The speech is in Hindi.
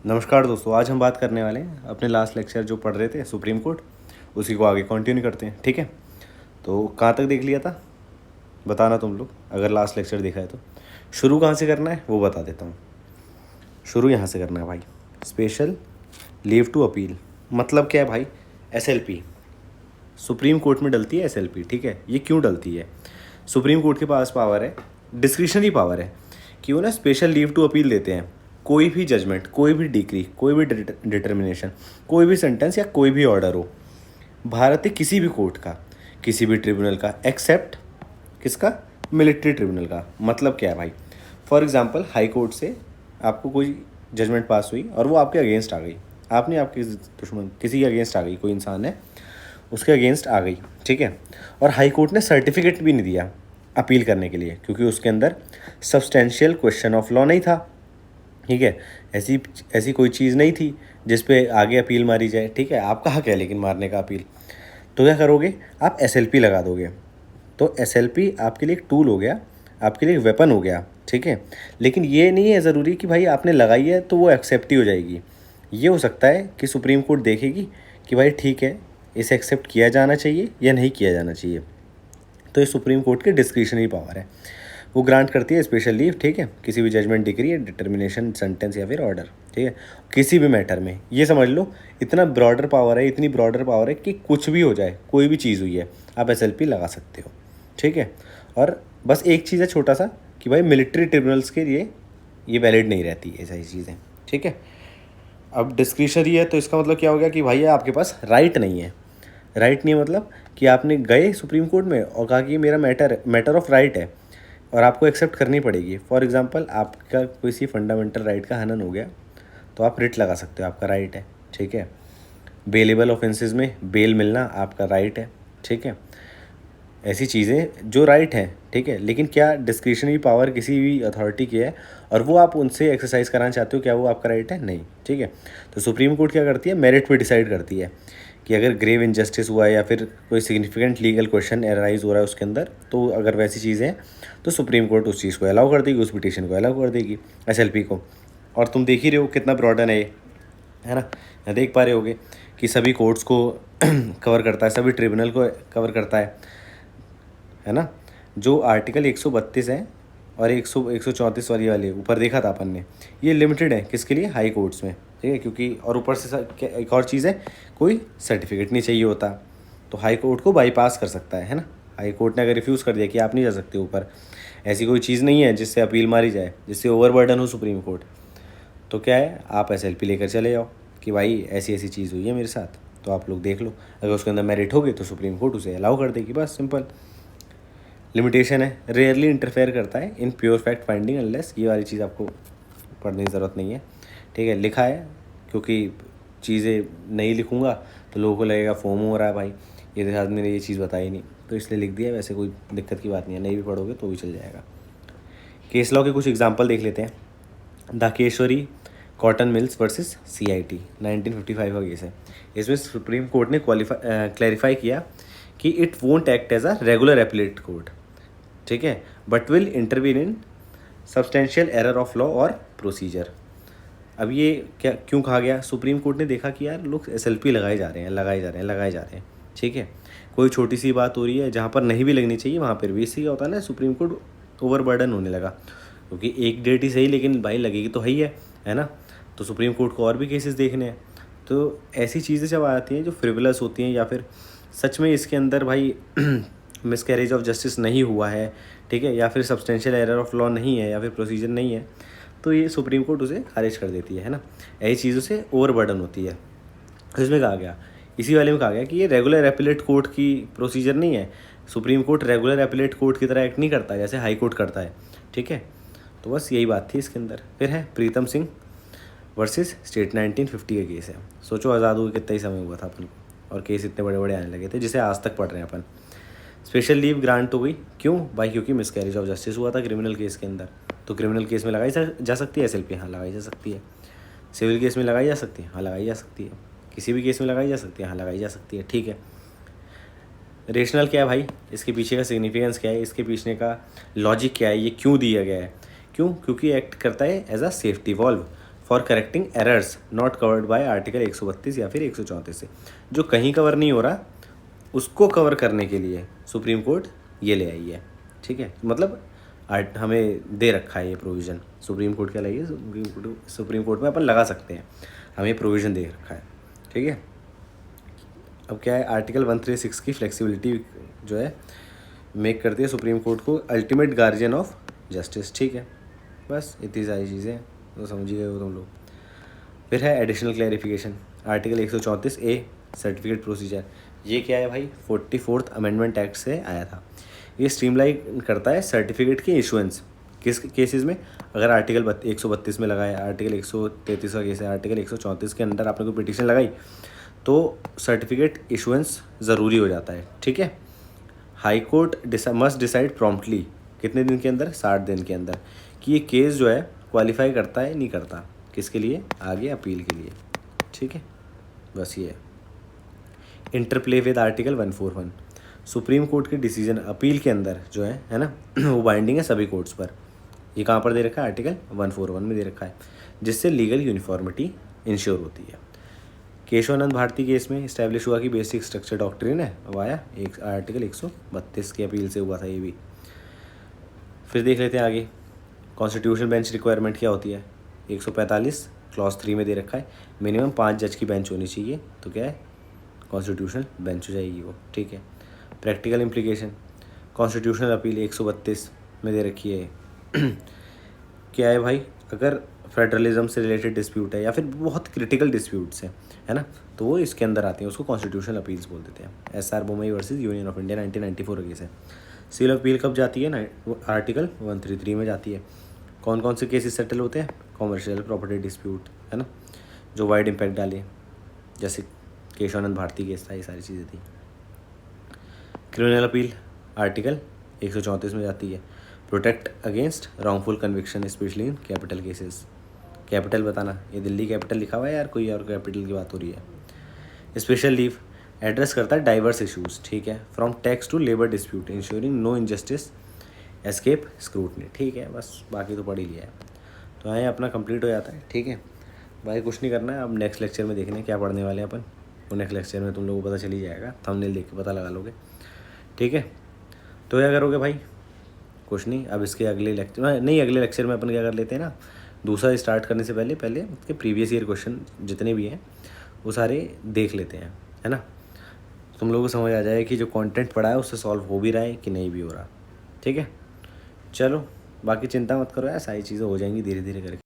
नमस्कार दोस्तों, आज हम बात करने वाले हैं अपने लास्ट लेक्चर जो पढ़ रहे थे सुप्रीम कोर्ट, उसी को आगे कंटिन्यू करते हैं। ठीक है, तो कहाँ तक देख लिया था बताना तुम लोग, अगर लास्ट लेक्चर देखा है तो। शुरू कहाँ से करना है वो बता देता हूँ। शुरू यहाँ से करना है भाई। स्पेशल लीव टू अपील मतलब क्या है भाई? SLP सुप्रीम कोर्ट में डलती है SLP। ठीक है, ये क्यों डलती है? सुप्रीम कोर्ट के पास पावर है, डिस्क्रिशनरी पावर है कि वो ना स्पेशल लीव टू अपील देते हैं कोई भी जजमेंट, कोई भी डिक्री, कोई भी डिटर्मिनेशन, कोई भी सेंटेंस या कोई भी ऑर्डर हो भारत के किसी भी कोर्ट का, किसी भी ट्रिब्यूनल का, एक्सेप्ट किसका? मिलिट्री ट्रिब्यूनल का। मतलब क्या है भाई? फॉर एग्जांपल हाई कोर्ट से आपको कोई जजमेंट पास हुई और वो आपके अगेंस्ट आ गई, आपने आपके दुश्मन किसी के अगेंस्ट आ गई, कोई इंसान है उसके अगेंस्ट आ गई। ठीक है, और हाई कोर्ट ने सर्टिफिकेट भी नहीं दिया अपील करने के लिए क्योंकि उसके अंदर सब्सटेंशियल क्वेश्चन ऑफ लॉ नहीं था। ठीक है, ऐसी ऐसी कोई चीज़ नहीं थी जिस पे आगे अपील मारी जाए। ठीक है, आपका हक है लेकिन मारने का अपील। तो क्या करोगे? आप SLP लगा दोगे। तो SLP आपके लिए एक टूल हो गया, आपके लिए एक वेपन हो गया। ठीक है, लेकिन ये नहीं है ज़रूरी कि भाई आपने लगाई है तो वो एक्सेप्ट ही हो जाएगी। ये हो सकता है कि सुप्रीम कोर्ट देखेगी कि भाई ठीक है, इसे एक्सेप्ट किया जाना चाहिए या नहीं किया जाना चाहिए। तो ये सुप्रीम कोर्ट की डिस्क्रिशनरी पावर है, वो ग्रांट करती है स्पेशल लीव। ठीक है, किसी भी जजमेंट, डिग्री या डिटर्मिनेशन, सेंटेंस या फिर ऑर्डर। ठीक है, किसी भी मैटर में। ये समझ लो इतना ब्रॉडर पावर है, इतनी ब्रॉडर पावर है कि कुछ भी हो जाए, कोई भी चीज़ हुई है आप SLP लगा सकते हो। ठीक है, और बस एक चीज़ है छोटा सा कि भाई मिलिट्री ट्रिब्यूनल्स के लिए ये वैलिड नहीं रहती ये सारी चीज़ें। ठीक है, अब डिस्क्रिशनरी है तो इसका मतलब क्या हो गया कि भाई आपके पास राइट नहीं है। राइट नहीं है मतलब कि आपने गए सुप्रीम कोर्ट में और कहा कि ये मेरा मैटर ऑफ राइट है और आपको एक्सेप्ट करनी पड़ेगी। फॉर एग्जांपल आपका किसी फंडामेंटल राइट का हनन हो गया तो आप रिट लगा सकते हो, आपका राइट है। ठीक है, बेलेबल ऑफेंसेस में बेल मिलना आपका राइट है। ठीक है, ऐसी चीज़ें जो राइट हैं। ठीक है, लेकिन क्या डिस्क्रिशनरी पावर किसी भी अथॉरिटी की है और वो आप उनसे एक्सरसाइज कराना चाहते हो, क्या वो आपका राइट है? नहीं। ठीक है, तो सुप्रीम कोर्ट क्या करती है? मेरिट पे डिसाइड करती है कि अगर ग्रेव इनजस्टिस हुआ है या फिर कोई सिग्निफिकेंट लीगल क्वेश्चन एराइज हो रहा है उसके अंदर, तो अगर वैसी चीज़ें हैं तो सुप्रीम कोर्ट उस चीज़ को अलाउ कर देगी, उस पिटीशन को अलाउ कर देगी, SLP को। और तुम देख ही रहे हो कितना ब्रॉडन है ये, है ना? यहाँ देख पा रहे होगे कि सभी कोर्ट्स को कवर करता है, सभी ट्रिब्यूनल को कवर करता है ना? जो आर्टिकल 132 है और 134 वाली ऊपर देखा था अपन ने, ये लिमिटेड है किसके लिए? हाई कोर्ट्स में। ठीक है, क्योंकि और ऊपर से एक और चीज़ है, कोई सर्टिफिकेट नहीं चाहिए होता, तो हाई कोर्ट को बाईपास कर सकता है ना? हाई कोर्ट ने अगर रिफ्यूज़ कर दिया कि आप नहीं जा सकते ऊपर, ऐसी कोई चीज़ नहीं है जिससे अपील मारी जाए, जिससे ओवरबर्डन हो सुप्रीम कोर्ट, तो क्या है, आप SLP लेकर चले जाओ कि भाई ऐसी ऐसी चीज़ हुई है मेरे साथ, तो आप लोग देख लो, अगर उसके अंदर मेरिट होगी तो सुप्रीम कोर्ट उसे अलाउ कर देगी। बस सिंपल। लिमिटेशन है, रेयरली इंटरफेयर करता है in pure fact finding unless, ये वाली चीज़ आपको पढ़ने की ज़रूरत नहीं है। ठीक है, लिखा है क्योंकि चीज़ें नहीं लिखूँगा तो लोगों को लगेगा फोम हो रहा है भाई, ये आदमी ने ये चीज़ बताई नहीं, तो इसलिए लिख दिया। वैसे कोई दिक्कत की बात नहीं है, नहीं भी पढ़ोगे तो भी चल जाएगा। केस लॉ के कुछ एग्जाम्पल देख लेते हैं। धाकेश्वरी कॉटन मिल्स वर्सेस CIT 1955 का केस है। इसमें सुप्रीम कोर्ट ने क्लैरिफाई किया कि it won't act as a regular appellate court. ठीक है, but will intervene in substantial error of law और प्रोसीजर। अब ये क्या क्यों कहा गया? सुप्रीम कोर्ट ने देखा कि यार लोग SLP लगाए जा रहे हैं। ठीक है, कोई छोटी सी बात हो रही है जहाँ पर नहीं भी लगनी चाहिए वहाँ पर भी, इससे क्या होता है ना, सुप्रीम कोर्ट ओवरबर्डन होने लगा, क्योंकि एक डेट ही सही लेकिन भाई लगेगी तो है ना? तो सुप्रीम कोर्ट को और भी केसेस देखने हैं। तो ऐसी चीज़ें जब आती हैं जो फ्रिवलस होती हैं या फिर सच में इसके अंदर भाई मिसकैरेज ऑफ जस्टिस नहीं हुआ है, ठीक है, या फिर सब्सटेंशियल एरर ऑफ लॉ नहीं है या फिर प्रोसीजर नहीं है, तो ये सुप्रीम कोर्ट उसे खारिज कर देती है ना? ऐसी चीज़ों से ओवरबर्डन होती है। तो इसमें कहा गया, इसी वाले में कहा गया कि ये रेगुलर एपीलेट कोर्ट की प्रोसीजर नहीं है। Supreme court regular appellate court की तरह एक्ट नहीं करता है जैसे हाई कोर्ट करता है। ठीक है, तो बस यही बात थी इसके अंदर। फिर है प्रीतम सिंह वर्सेस स्टेट 1950 का केस है। सोचो आज़ाद हुए कितना ही समय हुआ था अपन को और केस इतने बड़े बड़े आने लगे थे जिसे आज तक पढ़ रहे हैं अपन। स्पेशल लीव ग्रांट हो गई, क्यों भाई? क्योंकि मिसकैरेज ऑफ जस्टिस हुआ था क्रिमिनल केस के अंदर। तो क्रिमिनल केस में लगाई जा सकती है SLP, हाँ लगाई जा सकती है। सिविल केस में लगाई जा सकती है, हाँ लगाई जा सकती है। किसी भी केस में लगाई जा सकती है, हाँ लगाई जा सकती है। ठीक है, रेशनल क्या है भाई? इसके पीछे का सिग्निफिकेंस क्या है, इसके पीछे का लॉजिक क्या है, ये क्यों दिया गया है? क्योंकि एक्ट करता है as a safety valve for correcting errors not covered by article 132 या फिर 134 से। जो कहीं कवर नहीं हो रहा उसको कवर करने के लिए सुप्रीम कोर्ट ये ले आई है, ठीक है। मतलब हमें दे रखा है ये प्रोविज़न, सुप्रीम कोर्ट क्या लाई है, सुप्रीम कोर्ट में अपन लगा सकते हैं, हमें प्रोविज़न दे रखा है, ठीक है। अब क्या है, आर्टिकल 136 की फ्लेक्सिबिलिटी जो है मेक करती है सुप्रीम कोर्ट को अल्टीमेट गार्जियन ऑफ जस्टिस, ठीक है। बस इतनी सारी चीज़ें तो समझ ही गए हो तुम लोग। फिर है additional clarification, article 134 A certificate procedure. ये क्या है भाई, 44th अमेंडमेंट एक्ट से आया था। ये स्ट्रीमलाइन करता है सर्टिफिकेट की इशुएंस। किस केसेस में, अगर आर्टिकल 132 में लगाया, आर्टिकल 133 का केस है, आर्टिकल 134 के अंदर आपने कोई पिटीशन लगाई तो सर्टिफिकेट इशुएंस ज़रूरी हो जाता है, ठीक है। High court must decide promptly, कितने दिन के अंदर, 60 दिन के अंदर, कि ये केस जो है क्वालिफाई करता है नहीं करता, किसके लिए, आगे अपील के लिए, ठीक है। बस ये है। Interplay with article 141, supreme court के डिसीजन अपील के अंदर जो है ना वो बाइंडिंग है सभी कोर्ट्स पर। ये कहाँ पर दे रखा है, आर्टिकल 141 में दे रखा है, जिससे लीगल यूनिफॉर्मिटी इंश्योर होती है। केशवानंद भारती केस में इस्टेब्लिश हुआ कि बेसिक स्ट्रक्चर डॉक्ट्रिन है, वो आया एक आर्टिकल 132 की अपील से हुआ था ये भी। फिर देख लेते हैं आगे, कॉन्स्टिट्यूशनल बेंच रिक्वायरमेंट क्या होती है। 145 क्लॉज 3 में दे रखा है मिनिमम 5 जज की बेंच होनी चाहिए, तो क्या है, कॉन्स्टिट्यूशनल बेंच हो जाएगी वो, ठीक है। प्रैक्टिकल इम्प्लीकेशन, कॉन्स्टिट्यूशनल अपील 132 में दे रखी है क्या है भाई, अगर फेडरलिज्म से रिलेटेड डिस्प्यूट है या फिर बहुत क्रिटिकल डिस्प्यूट्स है ना, तो वो इसके अंदर आते हैं, उसको कॉन्स्टिट्यूशनल अपील्स बोल देते हैं। SR Bommai versus union of India 1994 case है। सिविल अपील कब जाती है ना, आर्टिकल 133 में जाती है। कौन कौन से केसेस सेटल होते हैं, कॉमर्शियल प्रॉपर्टी डिस्प्यूट, है ना, जो वाइड इम्पैक्ट डाले, जैसे केशवानंद भारती केस था, ये सारी चीज़ें थी। क्रिमिनल अपील आर्टिकल 134 में जाती है, protect against wrongful conviction specially in capital cases. Capital बताना, ये दिल्ली कैपिटल लिखा हुआ है यार, कोई और कैपिटल की बात हो रही है। स्पेशल लीव एड्रेस करता है डाइवर्स इशूज़, ठीक है, from tax to labour dispute ensuring no injustice escape scrutiny, ठीक है। बस बाकी तो पढ़ ही लिया है, तो यहाँ अपना कंप्लीट हो जाता है, ठीक है भाई। कुछ नहीं करना है, अब नेक्स्ट लेक्चर में देखने क्या पढ़ने वाले हैं अपन, वो नेक्स्ट लेक्चर में तुम लोगों को पता चल ही जाएगा, थंबनेल देख के पता लगा लोगे, ठीक है। तो क्या करोगे भाई, कुछ नहीं, अब इसके अगले लेक्चर नहीं, अगले लेक्चर में अपन क्या कर लेते हैं ना, दूसरा स्टार्ट करने से पहले इसके प्रीवियस ईयर क्वेश्चन जितने भी हैं वो सारे देख लेते हैं, है ना। तुम लोगों को समझ आ जाए कि जो कंटेंट पढ़ा है उससे सॉल्व हो भी रहा है कि नहीं भी हो रहा, ठीक है। चलो बाकी चिंता मत करो यार, सारी चीज़ें हो जाएंगी धीरे धीरे करके।